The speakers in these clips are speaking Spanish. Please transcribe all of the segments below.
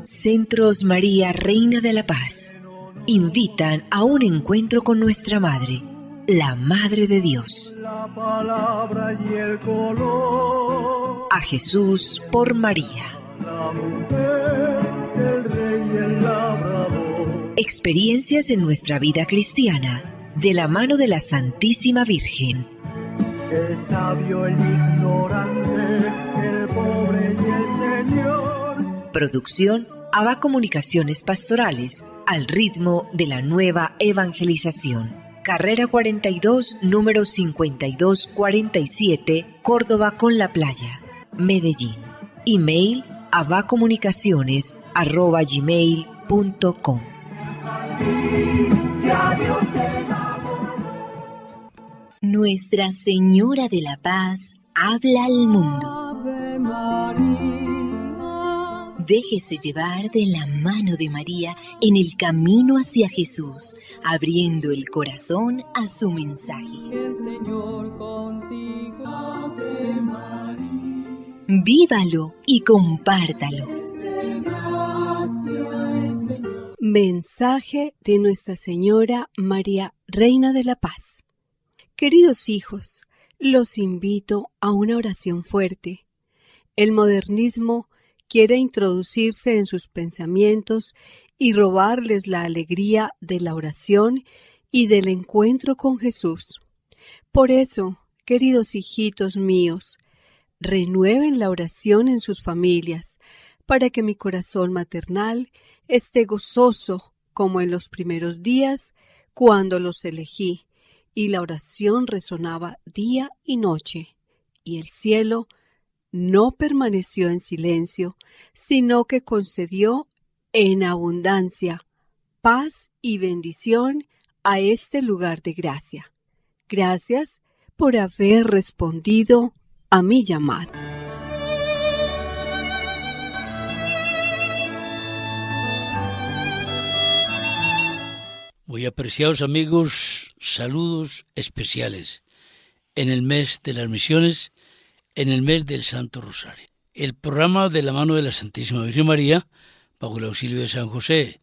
Centros María, Reina de la Paz, invitan a un encuentro con nuestra Madre, la Madre de Dios. La palabra y el color. A Jesús por María. La mujer, el rey y el labrador. Experiencias en nuestra vida cristiana, de la mano de la Santísima Virgen. El sabio, el ignorante, el pobre y el Señor. Producción ABA Comunicaciones Pastorales, al ritmo de la nueva evangelización. Carrera 42, número 5247, Córdoba con la Playa, Medellín. Email abacomunicaciones@gmail.com. Nuestra Señora de la Paz habla al mundo. Ave María. Déjese llevar de la mano de María en el camino hacia Jesús, abriendo el corazón a su mensaje. El Señor contigo. Ave María. Vívalo y compártalo. Mensaje de Nuestra Señora María, Reina de la Paz. Queridos hijos, los invito a una oración fuerte. El modernismo quiere introducirse en sus pensamientos y robarles la alegría de la oración y del encuentro con Jesús. Por eso, queridos hijitos míos, renueven la oración en sus familias, para que mi corazón maternal esté gozoso como en los primeros días cuando los elegí, y la oración resonaba día y noche, y el cielo no permaneció en silencio, sino que concedió en abundancia paz y bendición a este lugar de gracia. Gracias por haber respondido a mi llamado. Muy apreciados amigos, saludos especiales en el mes de las misiones, en el mes del Santo Rosario. El programa de la mano de la Santísima Virgen María, bajo el auxilio de San José,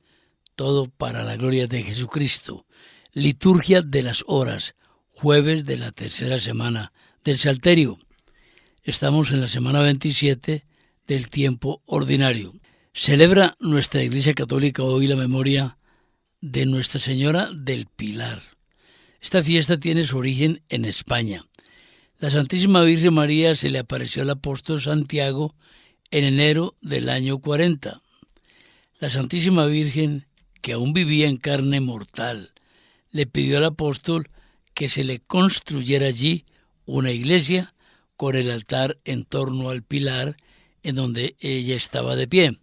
todo para la gloria de Jesucristo. Liturgia de las horas, jueves de la tercera semana del Salterio. Estamos en la semana 27 del tiempo ordinario. Celebra nuestra Iglesia Católica hoy la memoria de Nuestra Señora del Pilar. Esta fiesta tiene su origen en España. La Santísima Virgen María se le apareció al apóstol Santiago en enero del año 40. La Santísima Virgen, que aún vivía en carne mortal, le pidió al apóstol que se le construyera allí una iglesia con el altar en torno al pilar en donde ella estaba de pie.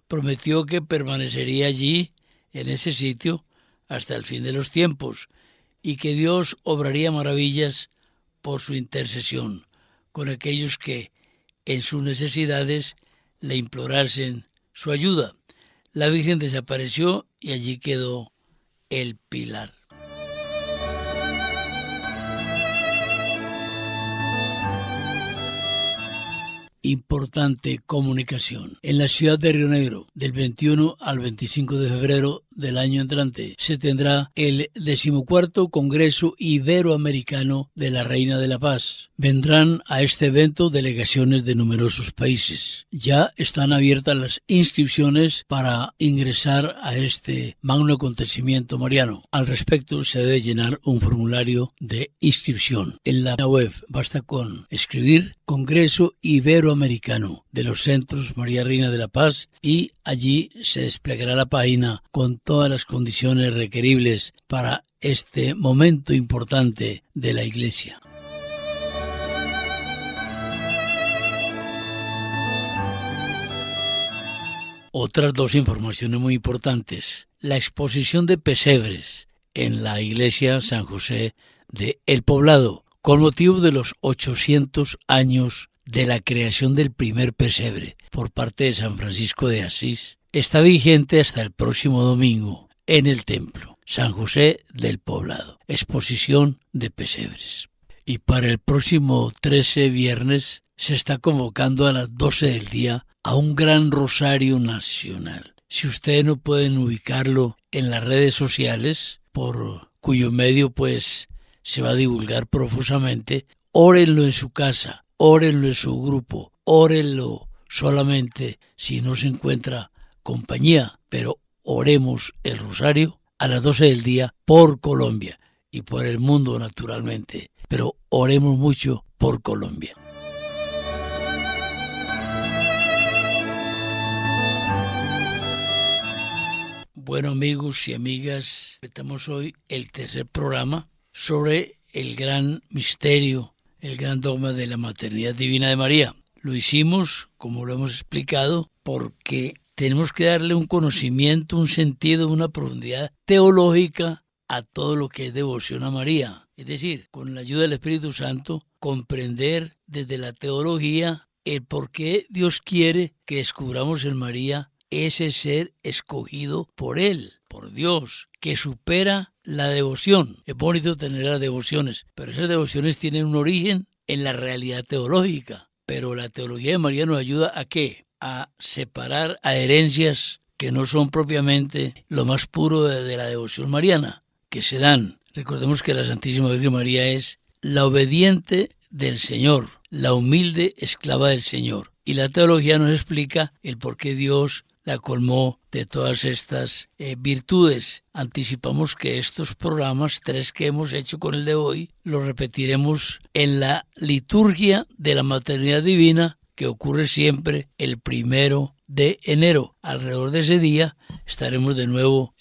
Prometió que permanecería allí en ese sitio hasta el fin de los tiempos, y que Dios obraría maravillas por su intercesión con aquellos que en sus necesidades le implorasen su ayuda. La Virgen desapareció y allí quedó el pilar. Importante comunicación. En la ciudad de Río Negro, del 21 al 25 de febrero del año entrante, se tendrá el 14º Congreso Iberoamericano de la Reina de la Paz. Vendrán a este evento delegaciones de numerosos países. Ya están abiertas las inscripciones para ingresar a este magno acontecimiento mariano. Al respecto, se debe llenar un formulario de inscripción. En la web basta con escribir Congreso Iberoamericano de los Centros María Reina de la Paz y allí se desplegará la página con todas las condiciones requeribles para este momento importante de la Iglesia. Otras dos informaciones muy importantes. La exposición de pesebres en la Iglesia San José de El Poblado, con motivo de los 800 años de la creación del primer pesebre por parte de San Francisco de Asís, está vigente hasta el próximo domingo en el templo San José del Poblado. Exposición de pesebres. Y para el próximo 13 viernes se está convocando a las 12 del día a un gran rosario nacional. Si ustedes no pueden ubicarlo en las redes sociales, por cuyo medio pues se va a divulgar profusamente, órenlo en su casa, órenlo en su grupo, órenlo solamente si no se encuentra compañía, pero oremos el rosario a las 12 del día por Colombia y por el mundo naturalmente, pero oremos mucho por Colombia. Bueno, amigos y amigas, estamos hoy el tercer programa sobre el gran misterio, el gran dogma de la maternidad divina de María. Lo hicimos, como lo hemos explicado, porque tenemos que darle un conocimiento, un sentido, una profundidad teológica a todo lo que es devoción a María. Es decir, con la ayuda del Espíritu Santo, comprender desde la teología el por qué Dios quiere que descubramos en María ese ser escogido por Él, por Dios, que supera la devoción. Es bonito tener las devociones, pero esas devociones tienen un origen en la realidad teológica. Pero la teología de María nos ayuda ¿a qué? A separar adherencias que no son propiamente lo más puro de la devoción mariana, que se dan. Recordemos que la Santísima Virgen María es la obediente del Señor, la humilde esclava del Señor. Y la teología nos explica el por qué Dios la colmó de todas estas virtudes. Anticipamos que estos programas, 3 que hemos hecho con el de hoy, los repetiremos en la liturgia de la maternidad divina, que ocurre siempre el 1 de enero. Alrededor de ese día estaremos de nuevo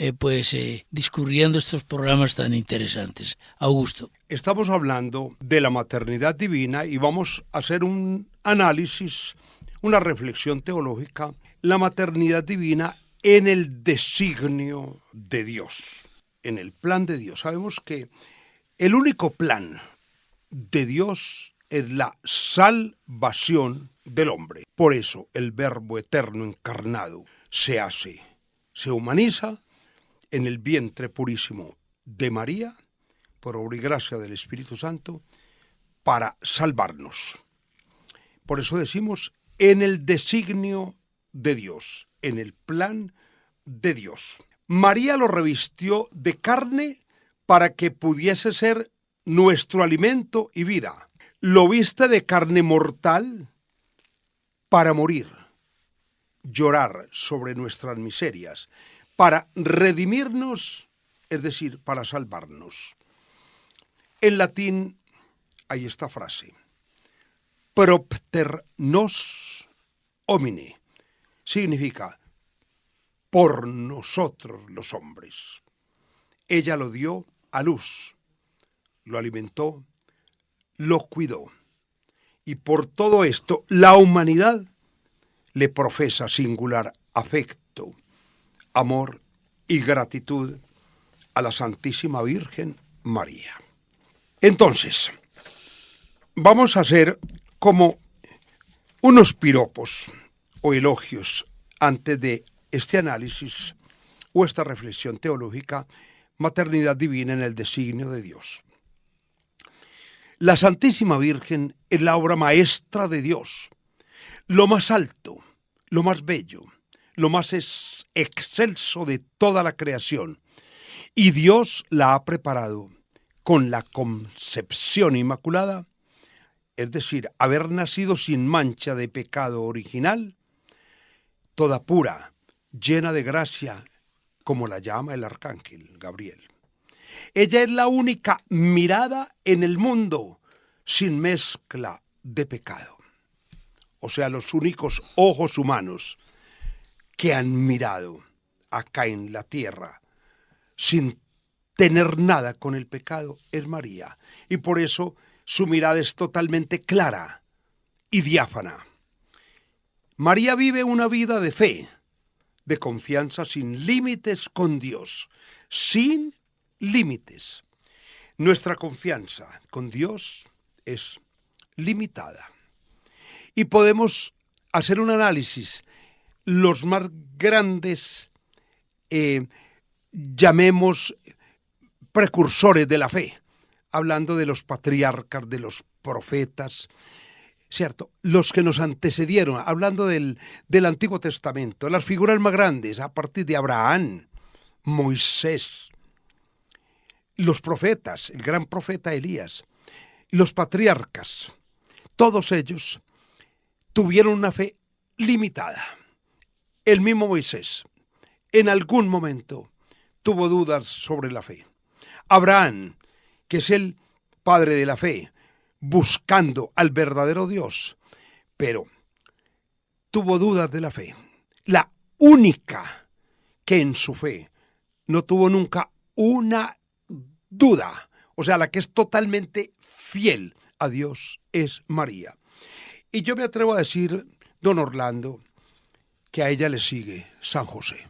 discurriendo estos programas tan interesantes. Augusto. Estamos hablando de la maternidad divina y vamos a hacer un análisis, una reflexión teológica, la maternidad divina en el designio de Dios, en el plan de Dios. Sabemos que el único plan de Dios es la salvación del hombre. Por eso el Verbo eterno encarnado se humaniza en el vientre purísimo de María, por obra y gracia del Espíritu Santo, para salvarnos. Por eso decimos en el designio de Dios, en el plan de Dios. María lo revistió de carne para que pudiese ser nuestro alimento y vida. Lo viste de carne mortal para morir, llorar sobre nuestras miserias, para redimirnos, es decir, para salvarnos. En latín hay esta frase: propter nos homine, significa por nosotros los hombres. Ella lo dio a luz, lo alimentó, lo cuidó. Y por todo esto, la humanidad le profesa singular afecto, amor y gratitud a la Santísima Virgen María. Entonces, vamos a hacer como unos piropos o elogios antes de este análisis o esta reflexión teológica, maternidad divina en el designio de Dios. La Santísima Virgen es la obra maestra de Dios, lo más alto, lo más bello, lo más excelso de toda la creación, y Dios la ha preparado con la concepción inmaculada, es decir, haber nacido sin mancha de pecado original, toda pura, llena de gracia, como la llama el arcángel Gabriel. Ella es la única mirada en el mundo sin mezcla de pecado. O sea, los únicos ojos humanos que han mirado acá en la tierra sin tener nada con el pecado es María. Y por eso su mirada es totalmente clara y diáfana. María vive una vida de fe, de confianza sin límites con Dios, sin límites. Nuestra confianza con Dios es limitada. Y podemos hacer un análisis. Los más grandes, llamemos precursores de la fe, hablando de los patriarcas, de los profetas, ¿cierto? Los que nos antecedieron, hablando del Antiguo Testamento, las figuras más grandes, a partir de Abraham, Moisés, los profetas, el gran profeta Elías, los patriarcas, todos ellos tuvieron una fe limitada. El mismo Moisés, en algún momento, tuvo dudas sobre la fe. Abraham, que es el padre de la fe, buscando al verdadero Dios, pero tuvo dudas de la fe. La única que en su fe no tuvo nunca una duda, o sea, la que es totalmente fiel a Dios, es María. Y yo me atrevo a decir, don Orlando, que a ella le sigue San José.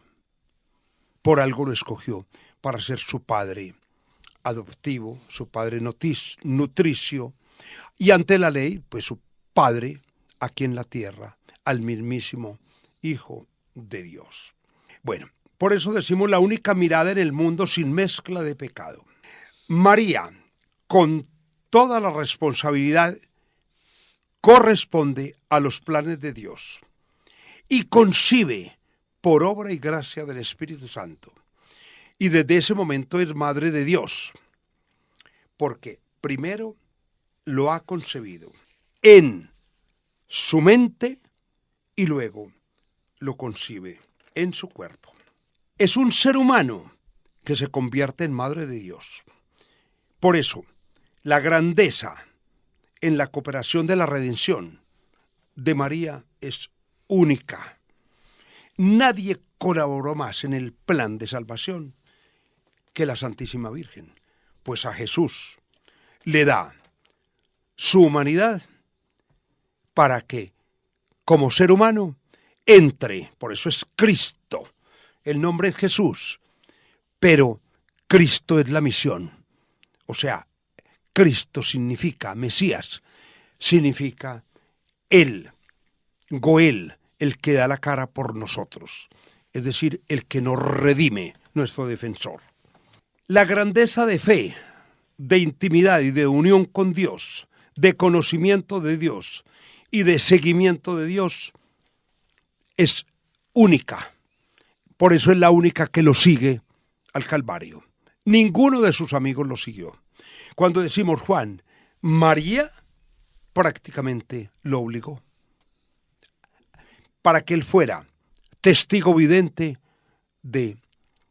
Por algo lo escogió para ser su padre adoptivo, su padre nutricio, y ante la ley, pues su padre aquí en la tierra, al mismísimo Hijo de Dios. Bueno, por eso decimos la única mirada en el mundo sin mezcla de pecado. María, con toda la responsabilidad, corresponde a los planes de Dios y concibe por obra y gracia del Espíritu Santo. Y desde ese momento es madre de Dios, porque primero lo ha concebido en su mente y luego lo concibe en su cuerpo. Es un ser humano que se convierte en madre de Dios. Por eso, la grandeza en la cooperación de la redención de María es única. Nadie colaboró más en el plan de salvación que la Santísima Virgen, pues a Jesús le da su humanidad para que, como ser humano, entre, por eso es Cristo, el nombre es Jesús, pero Cristo es la misión, o sea, Cristo significa Mesías, significa Él, Goel, el que da la cara por nosotros, es decir, el que nos redime, nuestro defensor. La grandeza de fe, de intimidad y de unión con Dios, de conocimiento de Dios y de seguimiento de Dios es única. Por eso es la única que lo sigue al Calvario. Ninguno de sus amigos lo siguió. Cuando decimos Juan, María prácticamente lo obligó para que él fuera testigo vidente de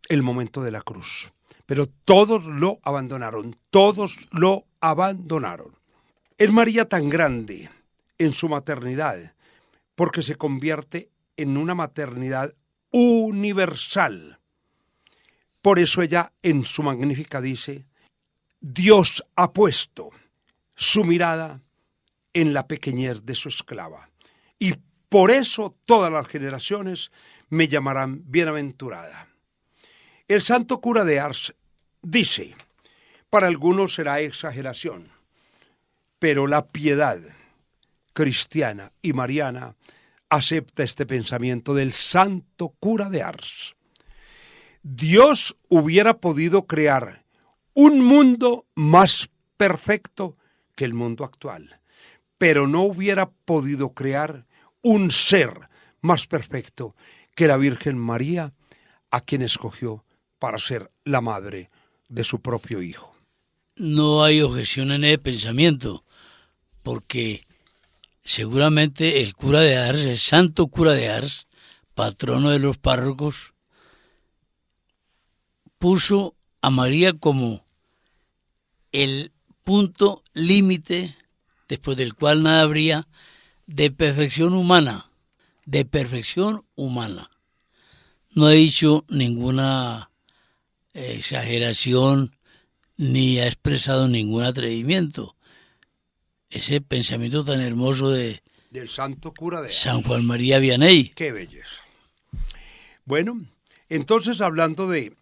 el momento de la cruz. Pero todos lo abandonaron, Es María tan grande en su maternidad porque se convierte en una maternidad universal. Por eso ella en su Magnífica dice, Dios ha puesto su mirada en la pequeñez de su esclava. Y por eso todas las generaciones me llamarán bienaventurada. El santo cura de Ars dice, para algunos será exageración, pero la piedad cristiana y mariana acepta este pensamiento del santo cura de Ars. Dios hubiera podido crear un mundo más perfecto que el mundo actual, pero no hubiera podido crear un ser más perfecto que la Virgen María, a quien escogió para ser la madre de su propio Hijo. No hay objeción en el pensamiento, porque seguramente el cura de Ars, el santo cura de Ars, patrono de los párrocos, puso a María como el punto límite después del cual nada habría de perfección humana, No ha dicho ninguna exageración ni ha expresado ningún atrevimiento. Ese pensamiento tan hermoso del santo cura de San Juan María Vianney. ¡Qué belleza! Bueno, entonces hablando de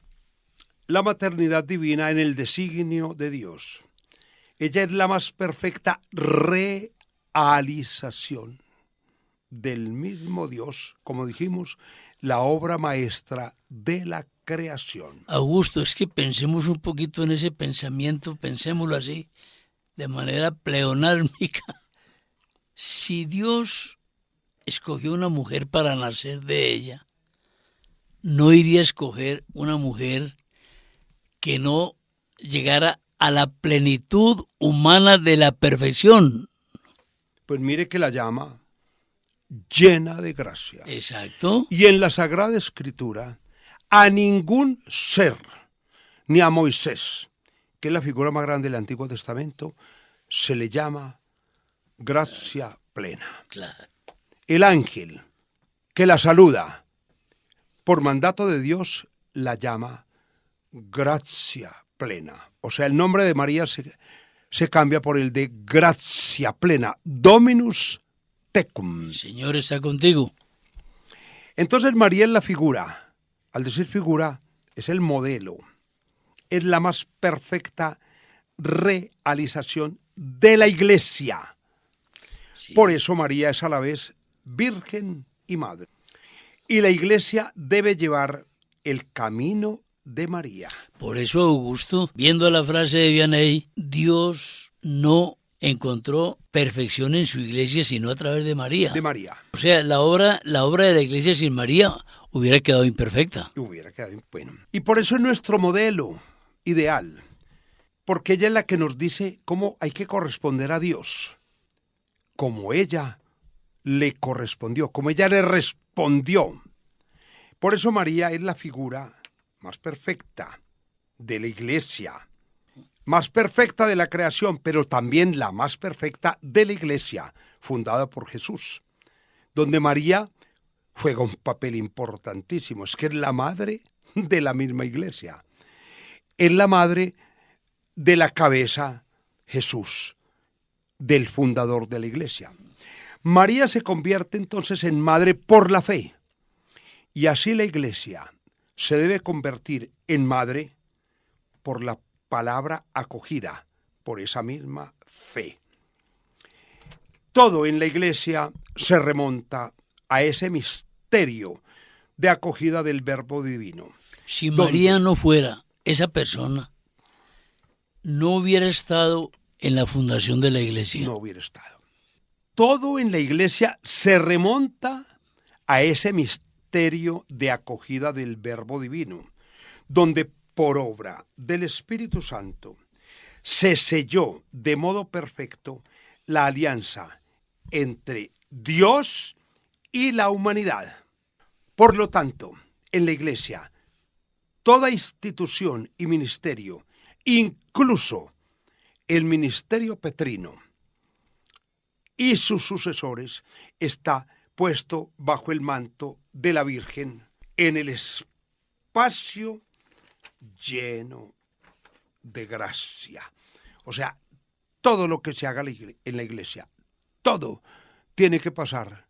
la maternidad divina en el designio de Dios, ella es la más perfecta realización del mismo Dios, como dijimos, la obra maestra de la creación. Augusto, es que pensemos un poquito en ese pensamiento, pensémoslo así, de manera pleonálmica. Si Dios escogió una mujer para nacer de ella, no iría a escoger una mujer que no llegara a la plenitud humana de la perfección. Pues mire que la llama llena de gracia. Exacto. Y en la Sagrada Escritura, a ningún ser, ni a Moisés, que es la figura más grande del Antiguo Testamento, se le llama gracia plena. Claro. El ángel que la saluda, por mandato de Dios, la llama gracia plena. O sea, el nombre de María se cambia por el de gracia plena, Dominus tecum. El Señor está contigo. Entonces María es la figura. Al decir figura, es el modelo. Es la más perfecta realización de la Iglesia. Sí. Por eso María es a la vez virgen y madre. Y la Iglesia debe llevar el camino de María. Por eso Augusto, viendo la frase de Vianney, Dios no encontró perfección en su iglesia sino a través de María. De María. O sea, la obra de la iglesia sin María hubiera quedado imperfecta. Hubiera quedado bueno. Y por eso es nuestro modelo ideal. Porque ella es la que nos dice cómo hay que corresponder a Dios. Como ella le correspondió, como ella le respondió. Por eso María es la figura más perfecta de la iglesia, más perfecta de la creación, pero también la más perfecta de la iglesia, fundada por Jesús, donde María juega un papel importantísimo. Es que es la madre de la misma iglesia. Es la madre de la cabeza, Jesús, del fundador de la iglesia. María se convierte entonces en madre por la fe. Y así la iglesia se debe convertir en madre por la palabra acogida, por esa misma fe. Todo en la iglesia se remonta a ese misterio de acogida del Verbo divino. Si María no fuera esa persona, no hubiera estado en la fundación de la iglesia. No hubiera estado. Todo en la iglesia se remonta a ese misterio de acogida del Verbo divino, donde por obra del Espíritu Santo se selló de modo perfecto la alianza entre Dios y la humanidad. Por lo tanto, en la iglesia, toda institución y ministerio, incluso el ministerio petrino y sus sucesores, está puesto bajo el manto de la Virgen en el espacio lleno de gracia. O sea, todo lo que se haga en la iglesia, todo tiene que pasar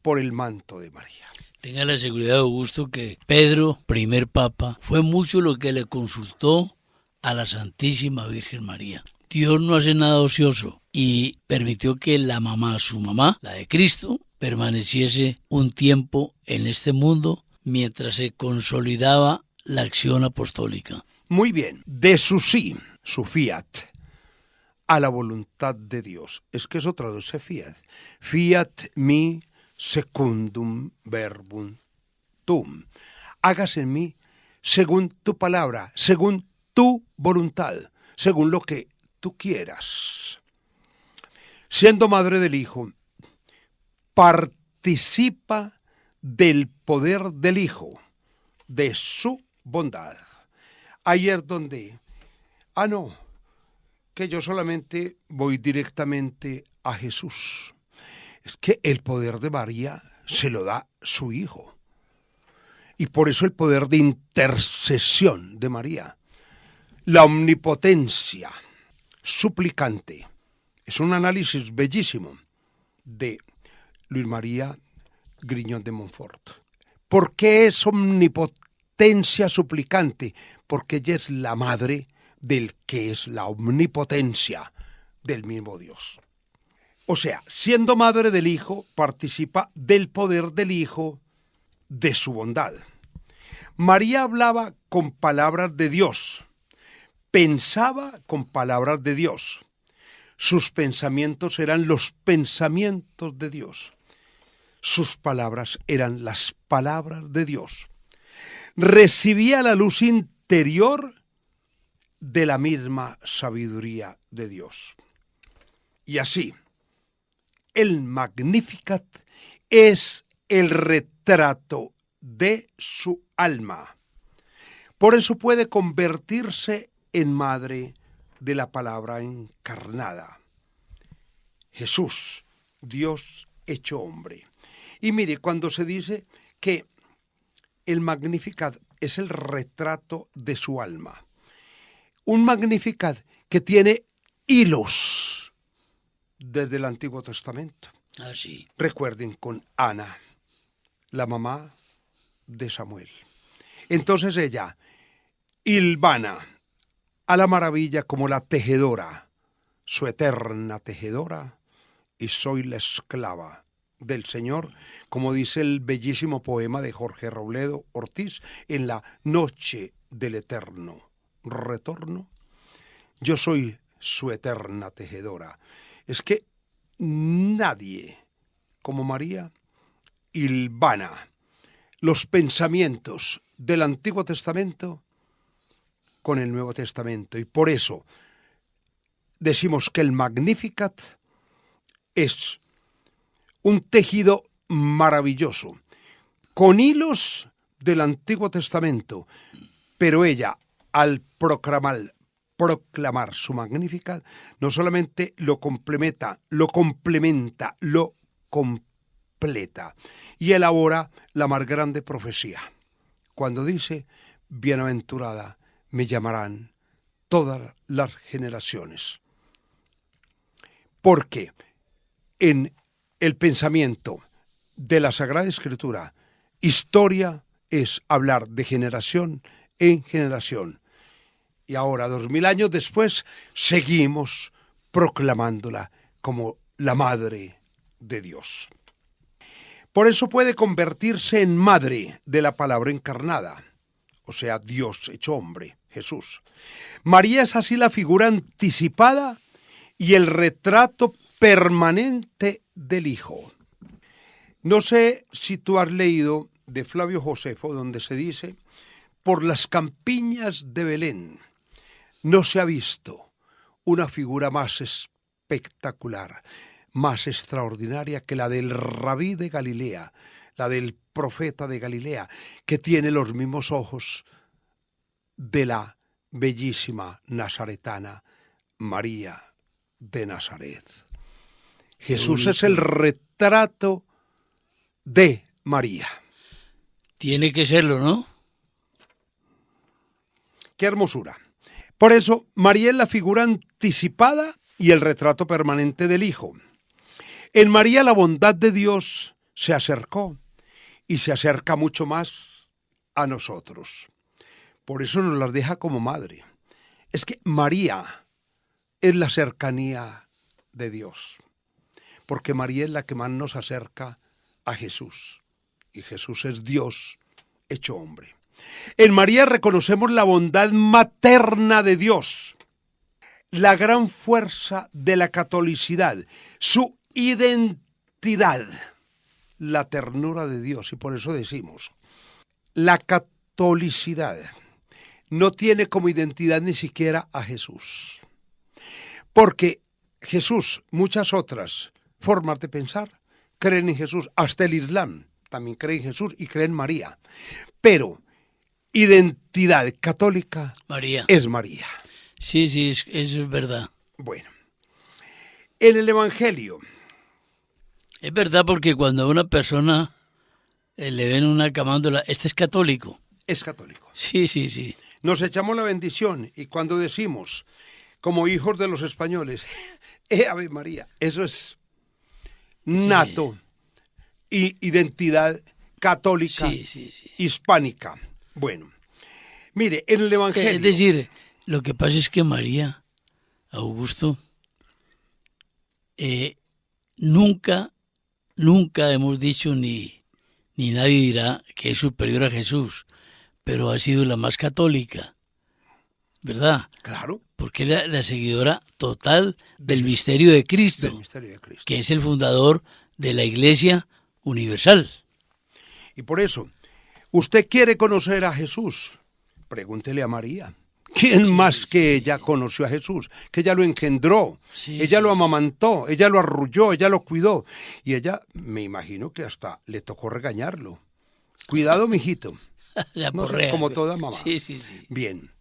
por el manto de María. Tenga la seguridad, Augusto, que Pedro, primer papa, fue mucho lo que le consultó a la Santísima Virgen María. Dios no hace nada ocioso y permitió que la mamá, su mamá, la de Cristo, permaneciese un tiempo en este mundo mientras se consolidaba la acción apostólica. Muy bien, de su sí, su fiat, a la voluntad de Dios. Es que eso traduce fiat. Fiat mi secundum verbum tuum. Hágase en mí según tu palabra, según tu voluntad, según lo que tú quieras. Siendo madre del Hijo, participa del poder del Hijo, de su bondad. Ahí es donde, que yo solamente voy directamente a Jesús. Es que el poder de María se lo da su Hijo. Y por eso el poder de intercesión de María, la omnipotencia suplicante, es un análisis bellísimo de Luis María Griñón de Montfort. ¿Por qué es omnipotencia suplicante? Porque ella es la madre del que es la omnipotencia del mismo Dios. O sea, siendo madre del Hijo, participa del poder del Hijo, de su bondad. María hablaba con palabras de Dios, pensaba con palabras de Dios. Sus pensamientos eran los pensamientos de Dios. Sus palabras eran las palabras de Dios. Recibía la luz interior de la misma sabiduría de Dios. Y así, el Magnificat es el retrato de su alma. Por eso puede convertirse en madre de la palabra encarnada. Jesús, Dios hecho hombre. Y mire, cuando se dice que el Magnificat es el retrato de su alma, un Magnificat que tiene hilos desde el Antiguo Testamento. Ah, sí. Recuerden con Ana, la mamá de Samuel. Entonces ella hilvana a la maravilla como la tejedora, su eterna tejedora, y soy la esclava del Señor, como dice el bellísimo poema de Jorge Robledo Ortiz en la Noche del Eterno Retorno. Yo soy su eterna tejedora. Es que nadie como María hilvana los pensamientos del Antiguo Testamento con el Nuevo Testamento. Y por eso decimos que el Magnificat es un tejido maravilloso, con hilos del Antiguo Testamento, pero ella, al proclamar su Magnificat, no solamente lo complementa, lo completa y elabora la más grande profecía, cuando dice: bienaventurada me llamarán todas las generaciones. Porque en el pensamiento de la Sagrada Escritura, historia es hablar de generación en generación. Y ahora, 2000 años después, seguimos proclamándola como la Madre de Dios. Por eso puede convertirse en madre de la palabra encarnada, o sea, Dios hecho hombre, Jesús. María es así la figura anticipada y el retrato permanente del Hijo. No sé si tú has leído de Flavio Josefo, donde se dice: por las campiñas de Belén no se ha visto una figura más espectacular, más extraordinaria que la del Rabí de Galilea, la del profeta de Galilea, que tiene los mismos ojos de la bellísima nazaretana María de Nazaret. Jesús es el retrato de María. Tiene que serlo, ¿no? ¡Qué hermosura! Por eso, María es la figura anticipada y el retrato permanente del Hijo. En María la bondad de Dios se acercó y se acerca mucho más a nosotros. Por eso nos las deja como madre. Es que María es la cercanía de Dios, porque María es la que más nos acerca a Jesús, y Jesús es Dios hecho hombre. En María reconocemos la bondad materna de Dios, la gran fuerza de la catolicidad, su identidad, la ternura de Dios. Y por eso decimos, la catolicidad no tiene como identidad ni siquiera a Jesús, porque Jesús, muchas otras formas de pensar, creen en Jesús, hasta el Islam también cree en Jesús y cree en María, pero identidad católica María. Es María. Sí, sí, es verdad. Bueno, en el Evangelio. Es verdad, porque cuando a una persona le ven una camándola, ¿este es católico? Es católico. Sí, sí, sí. Nos echamos la bendición y cuando decimos, como hijos de los españoles, Ave María, eso es nato y identidad católica hispánica. Bueno, mire, en el Evangelio... Es decir, lo que pasa es que María, Augusto, nunca hemos dicho ni nadie dirá que es superior a Jesús, pero ha sido la más católica. ¿verdad? Claro, Porque es la seguidora total del misterio de Cristo, del misterio de Cristo. que es el fundador de la Iglesia Universal. Y por eso, ¿usted quiere conocer a Jesús? Pregúntele a María. ¿Quién más que ella conoció a Jesús? Que ella lo engendró, ella lo amamantó, ella lo arrulló, ella lo cuidó. Y ella, me imagino que hasta le tocó regañarlo. Cuidado, mijito. La No sé, porrea. como toda mamá. Sí, sí, sí. Bien.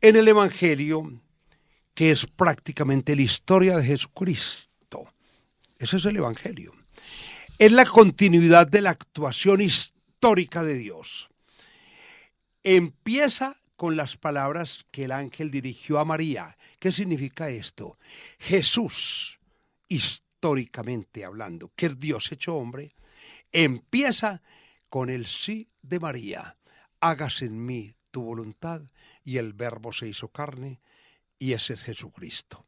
En el Evangelio, que es prácticamente la historia de Jesucristo, ese es el Evangelio. Es la continuidad de la actuación histórica de Dios. Empieza con las palabras que el ángel dirigió a María. ¿Qué significa esto? Jesús, históricamente hablando, que es Dios hecho hombre, empieza con el sí de María. Hágase en mí tu voluntad, y el verbo se hizo carne, y ese es Jesucristo.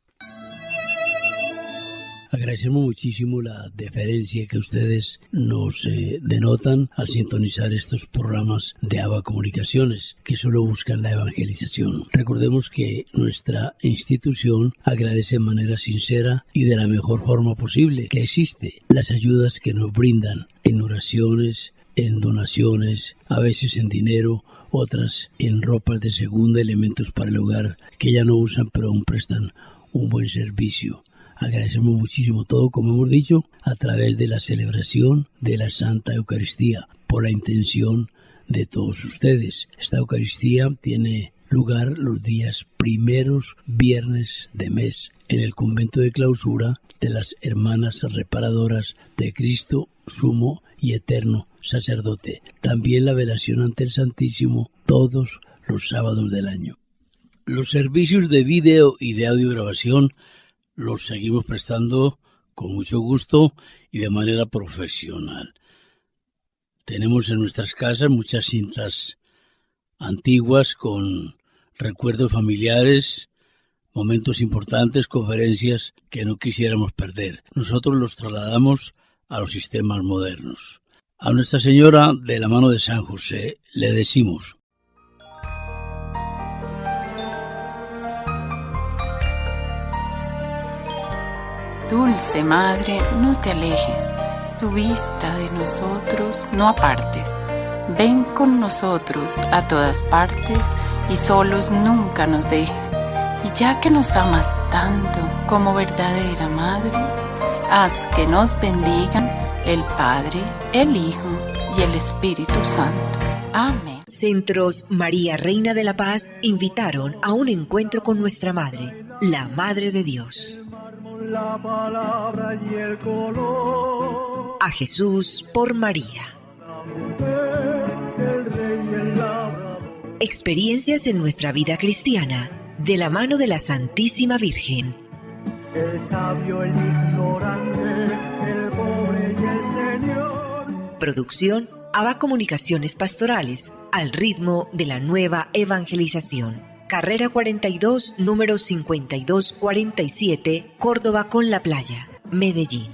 Agradecemos muchísimo la deferencia que ustedes nos denotan al sintonizar estos programas de ABA Comunicaciones, que solo buscan la evangelización. Recordemos que nuestra institución agradece de manera sincera y de la mejor forma posible que existe las ayudas que nos brindan en oraciones, en donaciones, a veces en dinero, otras en ropas de segunda, elementos para el hogar que ya no usan pero aún prestan un buen servicio. Agradecemos muchísimo todo, como hemos dicho, a través de la celebración de la Santa Eucaristía, por la intención de todos ustedes. Esta Eucaristía tiene lugar los días primeros viernes de mes en el convento de clausura de las Hermanas Reparadoras de Cristo, Sumo y Eterno Sacerdote. También la velación ante el Santísimo todos los sábados del año. Los servicios de video y de audiograbación los seguimos prestando con mucho gusto y de manera profesional. Tenemos en nuestras casas muchas cintas antiguas con recuerdos familiares, momentos importantes, conferencias que no quisiéramos perder. Nosotros los trasladamos a los sistemas modernos. A Nuestra Señora de la mano de San José le decimos: Dulce Madre, no te alejes, tu vista de nosotros no apartes. Ven con nosotros a todas partes y solos nunca nos dejes. Y ya que nos amas tanto como verdadera Madre, haz que nos bendigan el Padre, el Hijo y el Espíritu Santo. Amén. Centros María Reina de la Paz invitaron a un encuentro con nuestra Madre, la Madre de Dios. La palabra y el color. A Jesús por María. La mujer, el rey y el labrador. Experiencias en nuestra vida cristiana, de la mano de la Santísima Virgen. El sabio, el ignorante, el pobre y el Señor. Producción ABA Comunicaciones Pastorales, al ritmo de la nueva evangelización. Carrera 42, número 5247, Córdoba con la Playa, Medellín.